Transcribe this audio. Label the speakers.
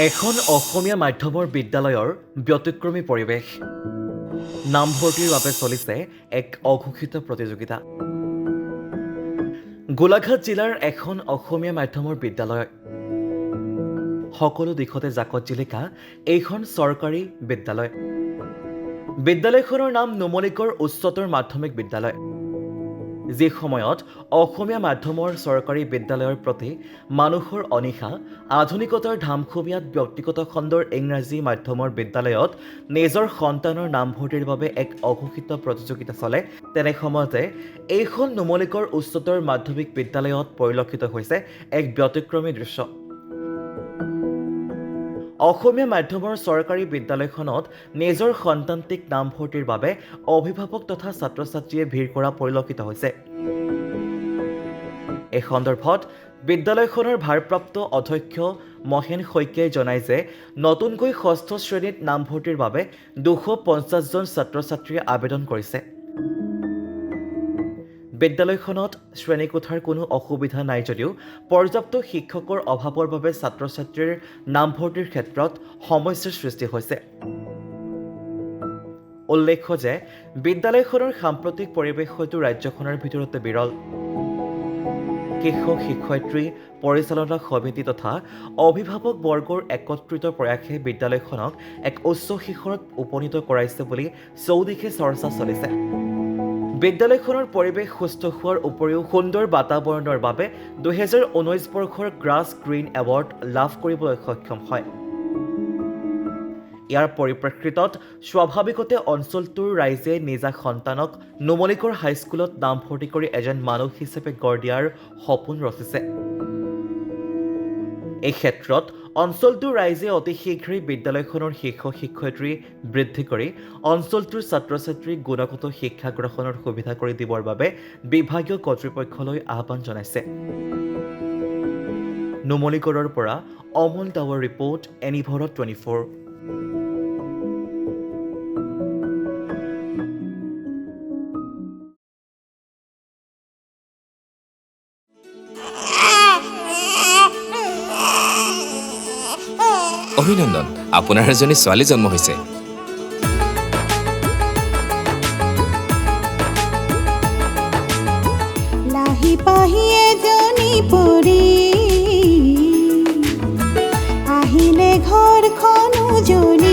Speaker 1: এখন অসমীয়া মাধ্যমৰ বিদ্যালয়ৰ ব্যতিক্ৰমী পৰিৱেশ নামভৰ্তিৰ বাবে চলিছে এক অঘোষিত প্ৰতিযোগিতা। গোলাঘাট জিলাৰ এখন অসমীয়া মাধ্যমৰ বিদ্যালয় সকলো দিশতে জাকত জিলিকা এইখন চৰকাৰী বিদ্যালয়। বিদ্যালয়খনৰ নাম নুমলীগড় উচ্চতৰ মাধ্যমিক বিদ্যালয়। যি সময়ত অসমীয়া মাধ্যমৰ চৰকাৰী বিদ্যালয়ৰ প্ৰতি মানুহৰ অনীহা আধুনিকতাৰ ধামখুমীয়াত ব্যক্তিগত খণ্ডৰ ইংৰাজী মাধ্যমৰ বিদ্যালয়ত নিজৰ সন্তানৰ নামভৰ্তিৰ বাবে এক অঘোষিত প্ৰতিযোগিতা চলে, তেনে সময়তে এইখন নুমলীগড় উচ্চতৰ মাধ্যমিক বিদ্যালয়ত পৰিলক্ষিত হৈছে এক ব্যতিক্ৰমী দৃশ্য। অসমীয়া মাধ্যমৰ চৰকাৰী বিদ্যালয়খনত নিজৰ সন্তানটিক নামভৰ্তিৰ বাবে অভিভাৱক তথা ছাত্ৰ ছাত্ৰীয়ে ভিৰ কৰা পৰিলক্ষিত হৈছে। এই সন্দৰ্ভত বিদ্যালয়খনৰ ভাৰপ্ৰাপ্ত অধ্যক্ষ মহেন শইকীয়াই জনায় যে নতুনকৈ ৬ষ্ঠ শ্ৰেণীত নামভৰ্তিৰ বাবে ২৫০জন ছাত্ৰ ছাত্ৰীয়ে আবেদন কৰিছে। বিদ্যালয়খনত শ্ৰেণীকোঠাৰ কোনো অসুবিধা নাই যদিও পৰ্যাপ্ত শিক্ষকৰ অভাৱৰ বাবে ছাত্ৰ ছাত্ৰীৰ নামভৰ্তিৰ ক্ষেত্ৰত সমস্যাৰ সৃষ্টি হৈছে। উল্লেখ্য যে বিদ্যালয়খনৰ সাম্প্ৰতিক পৰিৱেশ হয়তো ৰাজ্যখনৰ ভিতৰতে বিৰল। শিক্ষক শিক্ষয়িত্ৰী পৰিচালনা সমিতি তথা অভিভাৱক বৰ্গৰ একত্ৰিত প্ৰয়াসে বিদ্যালয়খনক এক উচ্চ শিখৰত উপনীত কৰাইছে বুলি চৌদিশে চৰ্চা চলিছে। বিদ্যালয়খনৰ পৰিৱেশ সুস্থ হোৱাৰ উপৰিও সুন্দৰ বাতাবৰণৰ বাবে ২০১৯ বৰ্ষৰ গ্ৰাছ গ্ৰীণ এৱাৰ্ড লাভ কৰিবলৈ সক্ষম হয়। ইয়াৰ পৰিপ্ৰেক্ষিতত স্বাভাৱিকতে অঞ্চলটোৰ ৰাইজে নিজা সন্তানক নুমলীগড় হাইস্কুলত নামভৰ্তি কৰি এজন মানুহ হিচাপে গঢ় দিয়াৰ সপোন ৰচিছে। এই ক্ষেত্ৰত অঞ্চলটোৰ ৰাইজে অতি শীঘ্ৰেই বিদ্যালয়খনৰ শিক্ষক শিক্ষয়িত্ৰী বৃদ্ধি কৰি অঞ্চলটোৰ ছাত্ৰ ছাত্ৰীক গুণগত শিক্ষা গ্ৰহণৰ সুবিধা কৰি দিবৰ বাবে বিভাগীয় কৰ্তৃপক্ষলৈ আহ্বান জনাইছে। নুমলীগড়ৰ পৰা অমল দাৱৰ ৰিপৰ্ট, এনিভৰত 24।
Speaker 2: অভিনন্দন, আপোনাৰ এজনী ছোৱালী জন্ম হৈছে।
Speaker 3: লাহি পাহি এজনী পৰি আহিলে ঘৰখন উজলি।